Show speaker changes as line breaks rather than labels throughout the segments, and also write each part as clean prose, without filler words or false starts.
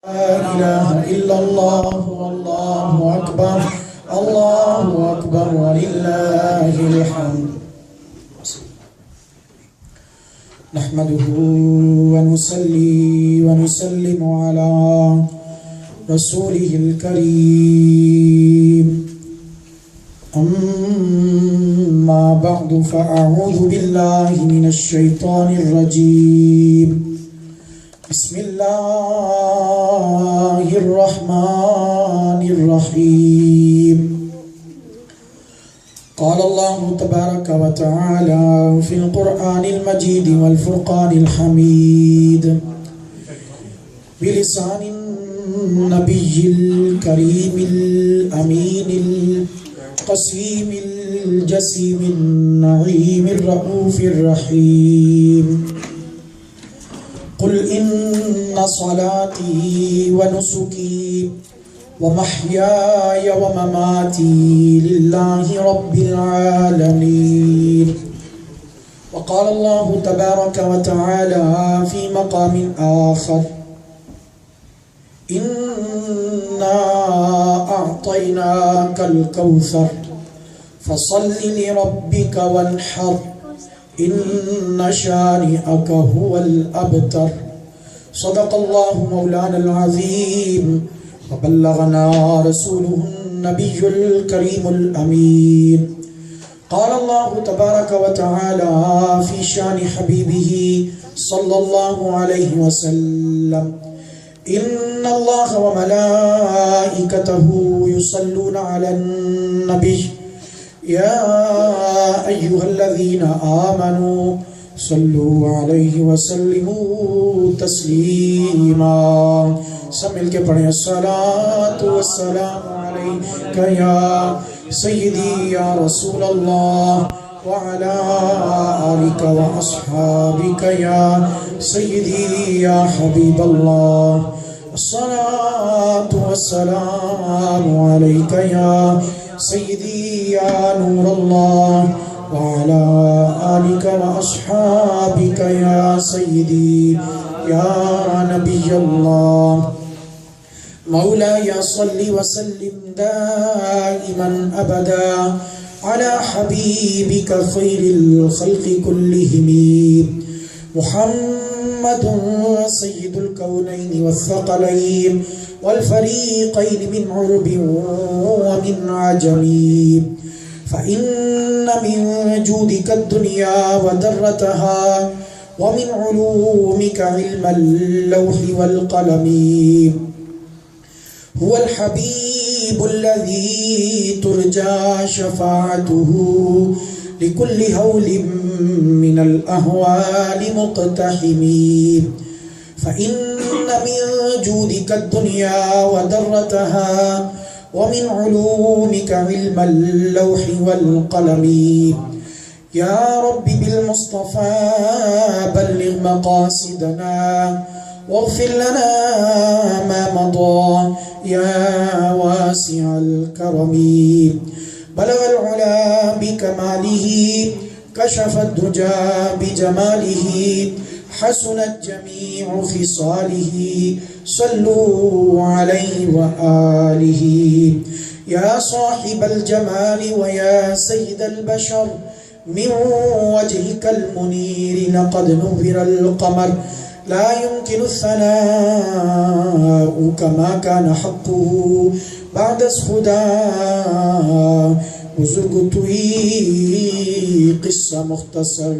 لا إله إلا الله والله أكبر الله أكبر ولله الحمد. نحمده ونصلي ونسلم على رسوله الكريم. أما بعد فأعوذ بالله من الشيطان الرجيم. بسم الله الرحمن الرحيم. قال الله تبارك وتعالى في القرآن المجيد والفرقان الحميد بلسان النبي الكريم الأمين القسيم الجسيم النعيم الرؤوف الرحيم. قل إن صلاتي ونسكي ومحياي ومماتي لله رب العالمين. وقال الله تبارك وتعالى في مقام آخر: إنا أعطيناك الكوثر فصل لربك وانحر إن شانئك هو الأبتر. صدق الله مولانا العظيم وبلغنا رسوله النبي الكريم الأمين. قال الله تبارك وتعالى في شان حبيبه صلى الله عليه وسلم: إن الله وملائكته يصلون على النبي يا أيها الذين آمنوا صلوا عليه وسلموا تسلیما. سب مل کے پڑھیں: الصلاة والسلام علیک یا سیدی یا رسول اللہ وعلى آلك وأصحابك يا سيدي يا حبيب الله. الصلاة والسلام عليك يا سيدي يا نور الله وعلى آلك وأصحابك يا سيدي يا نبي الله. مولاي صل وسلم دائما أبدا على حبيبك خير الخلق كلهم محمد سيد الكونين والثقلين والفريقين من عرب ومن عجم. فإن من جودك الدنيا ودرتها ومن علومك علم اللوح والقلم. هو الحبيب الذي ترجى شفاعته لكل هول من الأهوال مقتحم. فإن من جودك الدنيا ودرتها ومن علومك علم اللوح والقلم. يا رب بالمصطفى بلغ مقاصدنا واغفر لنا ما مضى يا واسع الكرم. بلغ العلا بكماله كشف الدجى بجماله حسنت جميع خصاله صلوا عليه وآله. يا صاحب الجمال ويا سيد البشر من وجهك المنير لقد نور القمر لا يمكن الثناء كما كان حقه بعد خدا. بزرگ توئی قصہ مختصر.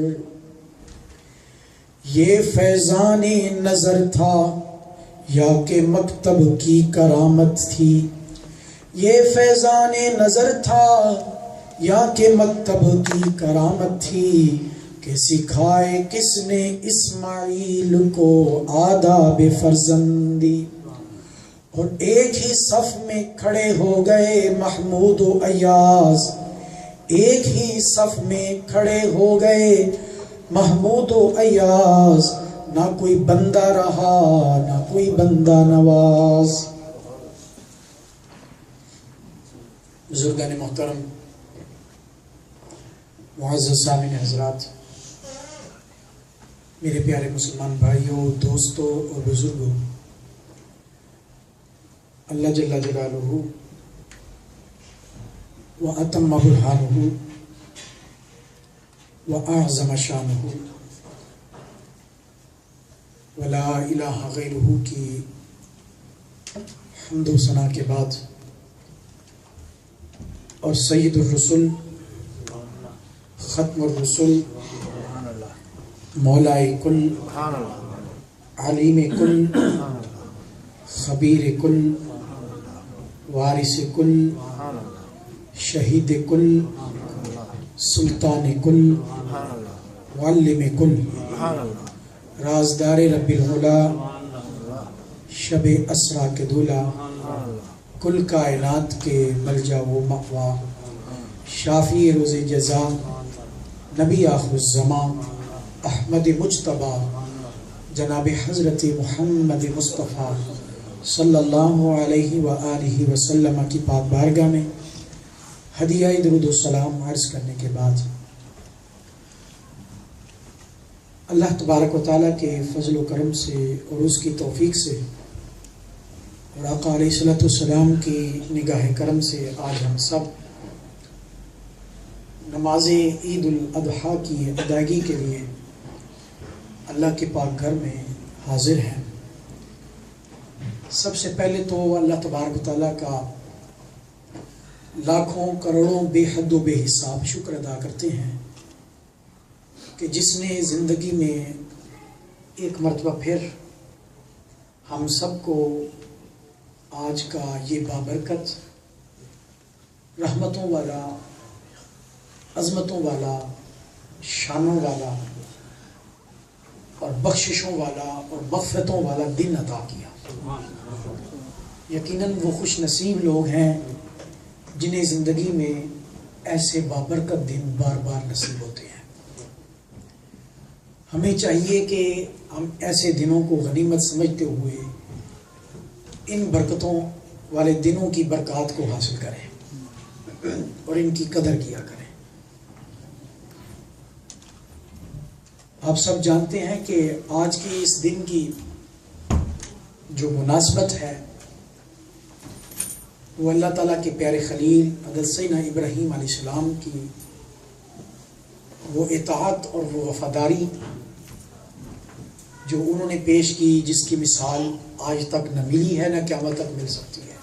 یہ فیضان نظر تھا یا کہ مکتب کی کرامت تھی. یہ فیضان نظر تھا یا کہ مکتب کی کرامت تھی کہ سکھائے کس نے اسماعیل کو آداب فرزندی. اور ایک ہی صف میں کھڑے ہو گئے محمود و ایاز. ایک ہی صف میں کھڑے ہو گئے محمود و ایاز. نہ کوئی بندہ رہا نہ کوئی بندہ نواز. بزرگان محترم، معزز سامعین حضرات، میرے پیارے مسلمان بھائیوں، دوستوں اور بزرگوں، اللہ جل جلالہ وأتم برهانہ وأعظم شانہ ولا الہ غیرہ کی حمد و ثنا کے بعد اور سید الرسل ختم الرسل مولائے کل علیم کل خبیر کل وارث کل شہید کل سلطان کل معلم کل رازدار رب العلا شب اسرا کے دولا کل کائنات کے ملجا و مأوا شافی روز جزا نبی آخر الزمان احمد مجتبی جناب حضرت محمد مصطفیٰ صلی اللہ علیہ وآلہ وسلم کی پاک بارگاہ میں ہدیہ درود و سلام عرض کرنے کے بعد اللہ تبارک و تعالیٰ کے فضل و کرم سے اور اس کی توفیق سے اور آقا علیہ الصلوۃ والسلام کی نگاہ کرم سے آج ہم سب نماز عید الاضحیٰ کی ادائیگی کے لیے اللہ کے پاک گھر میں حاضر ہیں۔ سب سے پہلے تو اللہ تبارک و تعالیٰ کا لاکھوں کروڑوں بے حد و بے حساب شکر ادا کرتے ہیں کہ جس نے زندگی میں ایک مرتبہ پھر ہم سب کو آج کا یہ بابرکت رحمتوں والا عظمتوں والا شانوں والا اور بخششوں والا اور مغفرتوں والا دن عطا کیا۔ یقیناً وہ خوش نصیب لوگ ہیں جنہیں زندگی میں ایسے بابرکت دن بار بار نصیب ہوتے ہیں۔ ہمیں چاہیے کہ ہم ایسے دنوں کو غنیمت سمجھتے ہوئے ان برکتوں والے دنوں کی برکات کو حاصل کریں اور ان کی قدر کیا کریں۔ آپ سب جانتے ہیں کہ آج کی اس دن کی جو مناسبت ہے وہ اللہ تعالیٰ کے پیارے خلیل حضرت سیدنا ابراہیم علیہ السلام کی وہ اطاعت اور وہ وفاداری جو انہوں نے پیش کی، جس کی مثال آج تک نہ ملی ہے نہ قیامت تک مل سکتی ہے،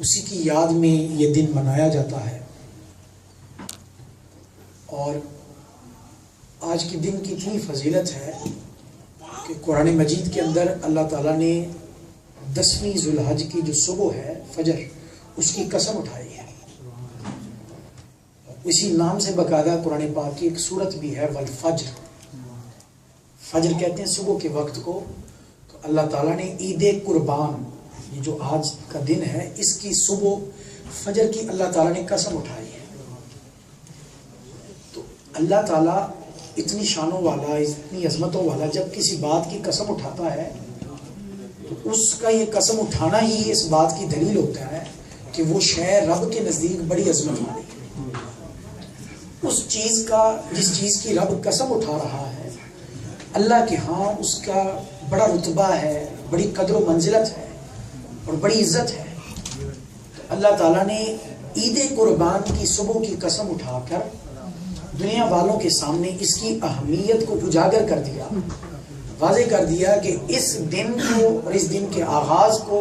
اسی کی یاد میں یہ دن منایا جاتا ہے۔ اور آج کے دن کی اتنی فضیلت ہے کہ قرآن مجید کے اندر اللہ تعالیٰ نے 10ویں ذو الحج کی جو صبح ہے فجر، اس کی قسم اٹھائی ہے۔ اسی نام سے باقاعدہ قرآن پاک کی ایک سورت بھی ہے، والفجر، فجر کہتے ہیں صبح کے وقت کو۔ تو اللہ تعالیٰ نے عید قربان، یہ جو آج کا دن ہے، اس کی صبح فجر کی اللہ تعالیٰ نے قسم اٹھائی ہے۔ تو اللہ تعالیٰ اتنی شانوں والا، اتنی عظمتوں والا جب کسی بات کی قسم اٹھاتا ہے تو اس کا یہ قسم اٹھانا ہی اس بات کی دلیل ہوتا ہے کہ وہ شے رب کے نزدیک بڑی عظمت والی ہے۔ اس چیز کا، جس چیز کی رب قسم اٹھا رہا ہے، اللہ کے ہاں اس کا بڑا رتبہ ہے، بڑی قدر و منزلت ہے اور بڑی عزت ہے۔ تو اللہ تعالیٰ نے عید قربان کی صبح کی قسم اٹھا کر دنیا والوں کے سامنے اس کی اہمیت کو اجاگر کر دیا، واضح کر دیا کہ اس دن کو اور اس دن کے آغاز کو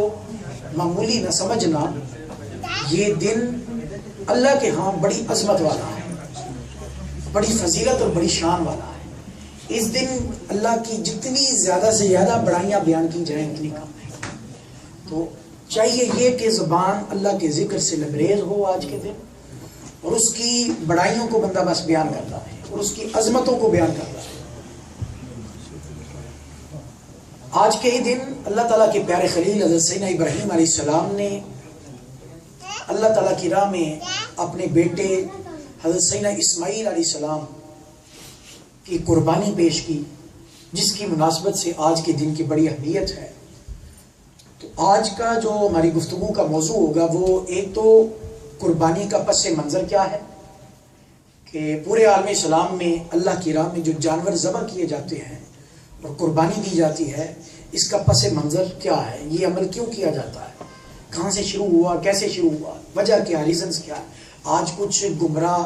معمولی نہ سمجھنا، یہ دن اللہ کے ہاں بڑی عظمت والا ہے، بڑی فضیلت اور بڑی شان والا ہے۔ اس دن اللہ کی جتنی زیادہ سے زیادہ بڑائیاں بیان کی جائیں اتنی کم ہے۔ تو چاہیے یہ کہ زبان اللہ کے ذکر سے لبریز ہو آج کے دن، اور اس کی بڑائیوں کو بندہ بس بیان کرتا ہے اور اس کی عظمتوں کو بیان کرتا ہے۔ آج کے ہی دن اللہ تعالیٰ کے پیارے خلیل حضرت سیدنا ابراہیم علیہ السلام نے اللہ تعالیٰ کی راہ میں اپنے بیٹے حضرت سیدنا اسماعیل علیہ السلام کی قربانی پیش کی، جس کی مناسبت سے آج کے دن کی بڑی اہمیت ہے۔ تو آج کا جو ہماری گفتگو کا موضوع ہوگا وہ ایک تو قربانی کا پس منظر کیا ہے کہ پورے عالم اسلام میں اللہ کی راہ میں جو جانور ذبح کیے جاتے ہیں اور قربانی دی جاتی ہے، اس کا پس منظر کیا ہے، یہ عمل کیوں کیا جاتا ہے۔ کہاں سے شروع ہوا، کیسے شروع ہوا، وجہ کیا، ریزنز کیا ہے. آج کچھ گمراہ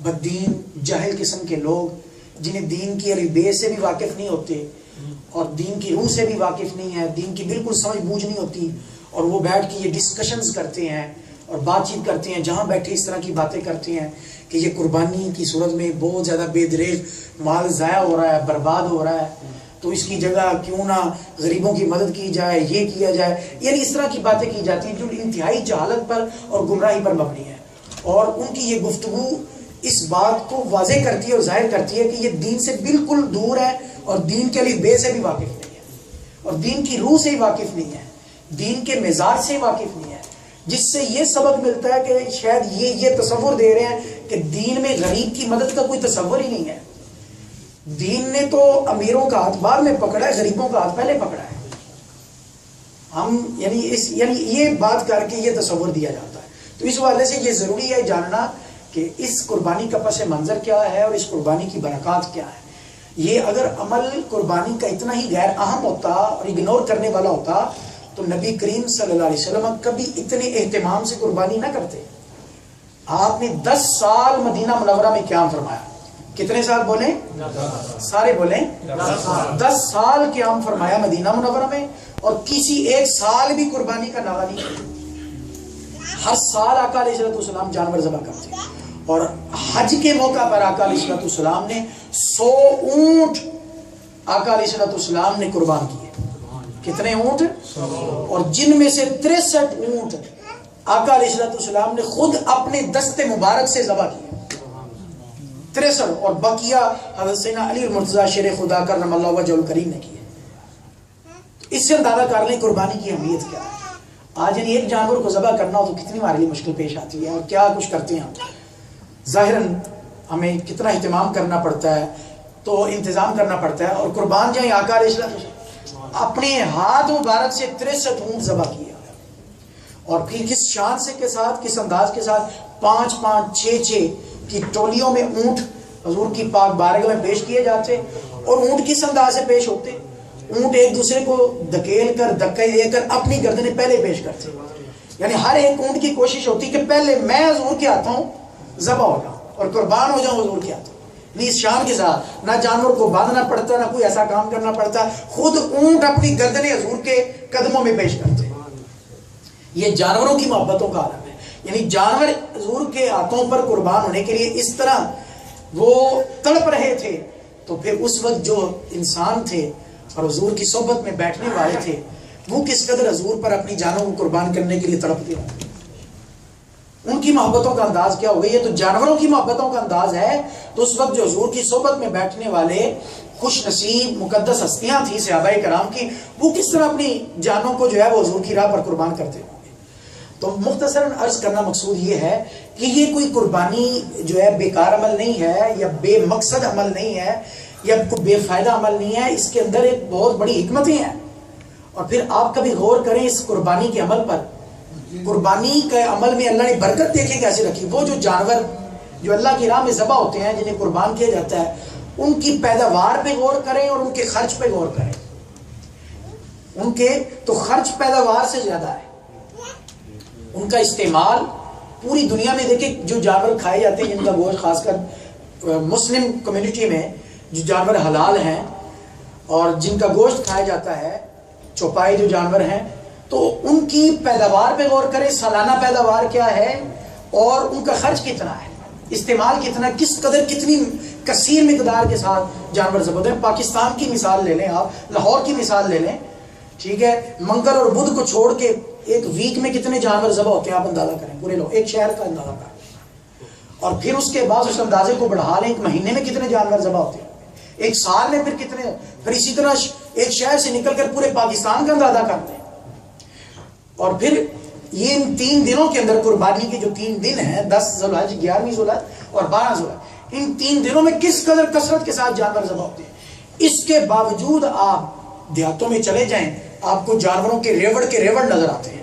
بدین جاہل قسم کے لوگ جنہیں دین کی البے سے بھی واقف نہیں ہوتے اور دین کی روح سے بھی واقف نہیں ہے، دین کی بالکل سمجھ بوجھ نہیں ہوتی، اور وہ بیٹھ کے یہ ڈسکشنز کرتے ہیں اور بات چیت کرتے ہیں، جہاں بیٹھے اس طرح کی باتیں کرتے ہیں کہ یہ قربانی کی صورت میں بہت زیادہ بے دریغ مال ضائع ہو رہا ہے، برباد ہو رہا ہے، تو اس کی جگہ کیوں نہ غریبوں کی مدد کی جائے، یہ کیا جائے. یعنی اس طرح کی باتیں کی جاتی ہیں جو انتہائی جہالت پر اور گمراہی پر مبنی ہے. اور ان کی یہ گفتگو اس بات کو واضح کرتی ہے اور ظاہر کرتی ہے کہ یہ دین سے بالکل دور ہے اور دین کے بے سے بھی واقف نہیں ہے اور دین کی روح سے ہی واقف نہیں ہے، دین کے مزاج سے واقف نہیں ہے، جس سے یہ سبق ملتا ہے کہ شاید یہ تصور دے رہے ہیں کہ دین میں غریب کی مدد کا کوئی تصور ہی نہیں ہے. دین نے تو امیروں کا ہاتھ بعد میں پکڑا ہے، غریبوں کا ہاتھ پہلے پکڑا ہے. ہم یعنی یہ بات کر کے یہ تصور دیا جاتا ہے. تو اس حوالے سے یہ ضروری ہے جاننا کہ اس قربانی کا پس منظر کیا ہے اور اس قربانی کی برکات کیا ہے. یہ اگر عمل قربانی کا اتنا ہی غیر اہم ہوتا اور اگنور کرنے والا ہوتا تو نبی کریم صلی اللہ علیہ وسلم کبھی اتنے اہتمام سے قربانی نہ کرتے. آپ نے 10 سال مدینہ منورہ میں قیام فرمایا. کتنے سال بولیں؟ سارے بولیں. 10 سال قیام فرمایا مدینہ منورہ میں اور کسی ایک سال بھی قربانی کا نعرہ نہیں کیا. ہر سال آقا علیہ السلام جانور ذبح کرتے اور حج کے موقع پر آقا علیہ السلام نے 100 اونٹ آقا علیہ السلام نے قربان کیے. کتنے اونٹ؟ اور جن میں سے 63 اونٹ آقا علیہ السلام نے خود اپنے دست مبارک سے ذبح کیے. 63 اور بقیہ حضرت سیدنا علی المرتضیٰ شیر خدا کرم اللہ وجہ الکریم نے کیے. اس سے اندازہ کر لیں قربانی کی اہمیت کیا ہے. آج یعنی ایک جانور کو ذبح کرنا ہو تو کتنی ہمارے لیے مشکل پیش آتی ہے اور کیا کچھ کرتے ہیں ہم. ظاہراً ہمیں کتنا اہتمام کرنا پڑتا ہے، تو انتظام کرنا پڑتا ہے. اور قربان جائیں آقا علیہ السلام اپنے ہاتھ مبارک سے 63 اونٹ ذبح کیا اور پھر کس شان سے کے ساتھ، کس انداز کے ساتھ 5-5 6-6 کی ٹولیوں میں اونٹ حضور کی پاک بارگاہ میں پیش کیے جاتے. اور اونٹ کس انداز سے پیش ہوتے؟ اونٹ ایک دوسرے کو دھکیل کر دھکے دے کر اپنی گردنیں پہلے پیش کرتے. یعنی ہر ایک اونٹ کی کوشش ہوتی کہ پہلے میں حضور کے ہاتھوں ذبح ہو جاؤں اور قربان ہو جاؤں حضور کے ہاتھوں. اس شان کے ساتھ نہ جانور کو باندھنا پڑتا، نہ کوئی ایسا کام کرنا پڑتا، خود اونٹ اپنی گردنیں حضور کے قدموں میں پیش کرتے. یہ جانوروں کی محبتوں کا عالم ہے. یعنی جانور حضور کے ہاتھوں پر قربان ہونے کے لیے اس طرح وہ تڑپ رہے تھے. تو پھر اس وقت جو انسان تھے اور حضور کی صحبت میں بیٹھنے والے تھے وہ کس قدر حضور پر اپنی جانوں کو قربان کرنے کے لیے تڑپتے ہوں. ان کی محبتوں کا انداز کیا ہوگا. یہ تو جانوروں کی محبتوں کا انداز ہے. تو اس وقت جو حضور کی صحبت میں بیٹھنے والے خوش نصیب مقدس ہستیاں تھیں صحابہ کرام کی، وہ کس طرح اپنی جانوں کو جو ہے وہ حضور کی راہ پر قربان کرتے ہوں گے. تو مختصراً عرض کرنا مقصود یہ ہے کہ یہ کوئی قربانی جو ہے بیکار عمل نہیں ہے یا بے مقصد عمل نہیں ہے یا کوئی بے فائدہ عمل نہیں ہے. اس کے اندر ایک بہت بڑی حکمتیں ہیں. اور پھر آپ کبھی غور کریں اس قربانی کے عمل پر. قربانی کے عمل میں اللہ نے برکت دیکھیں کیسے رکھی. وہ جو جانور جو اللہ کی راہ میں ذبح ہوتے ہیں جنہیں قربان کیا جاتا ہے ان کی پیداوار پہ غور کریں اور ان کے خرچ پہ غور کریں. ان کے تو خرچ پیداوار سے زیادہ ہے. ان کا استعمال پوری دنیا میں دیکھیں جو جانور کھائے جاتے ہیں جن کا گوشت خاص کر مسلم کمیونٹی میں جو جانور حلال ہیں اور جن کا گوشت کھایا جاتا ہے چوپائے جو جانور ہیں تو ان کی پیداوار پہ غور کریں. سالانہ پیداوار کیا ہے اور ان کا خرچ کتنا ہے، استعمال کتنا، کس قدر کتنی کثیر مقدار کے ساتھ جانور ذبح ہوتے ہیں. پاکستان کی مثال لے لیں، آپ لاہور کی مثال لے لیں، ٹھیک ہے. منگل اور بدھ کو چھوڑ کے ایک ویک میں کتنے جانور ذبح ہوتے ہیں آپ اندازہ کریں. پورے لوگ ایک شہر کا اندازہ کریں اور پھر اس کے بعد اس اندازے کو بڑھا لیں. ایک مہینے میں کتنے جانور ذبح ہوتے ہیں، ایک سال میں پھر کتنے، پھر اسی طرح ایک شہر سے نکل کر پورے پاکستان کا اندازہ کرتے ہیں. اور پھر یہ ان 3 دنوں کے اندر قربانی کے جو 3 دن ہیں 10 ذوالحج 11ویں ذوالحج اور 12 ذوالحج، ان 3 دنوں میں کس قدر کثرت کے ساتھ جانور ذبح ہوتے ہیں. اس کے باوجود آپ دیہاتوں میں چلے جائیں آپ کو جانوروں کے ریوڑ نظر آتے ہیں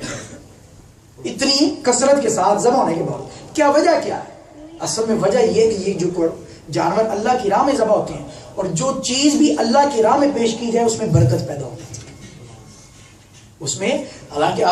اتنی کثرت کے ساتھ ذبح ہونے کے بعد. کیا وجہ کیا ہے؟ اصل میں وجہ یہ کہ یہ جو جانور اللہ کی راہ میں ذبح ہوتے ہیں اور جو چیز بھی اللہ کی راہ میں پیش کی جائے اس میں برکت پیدا ہوتی ہے. اس میں حالانکہ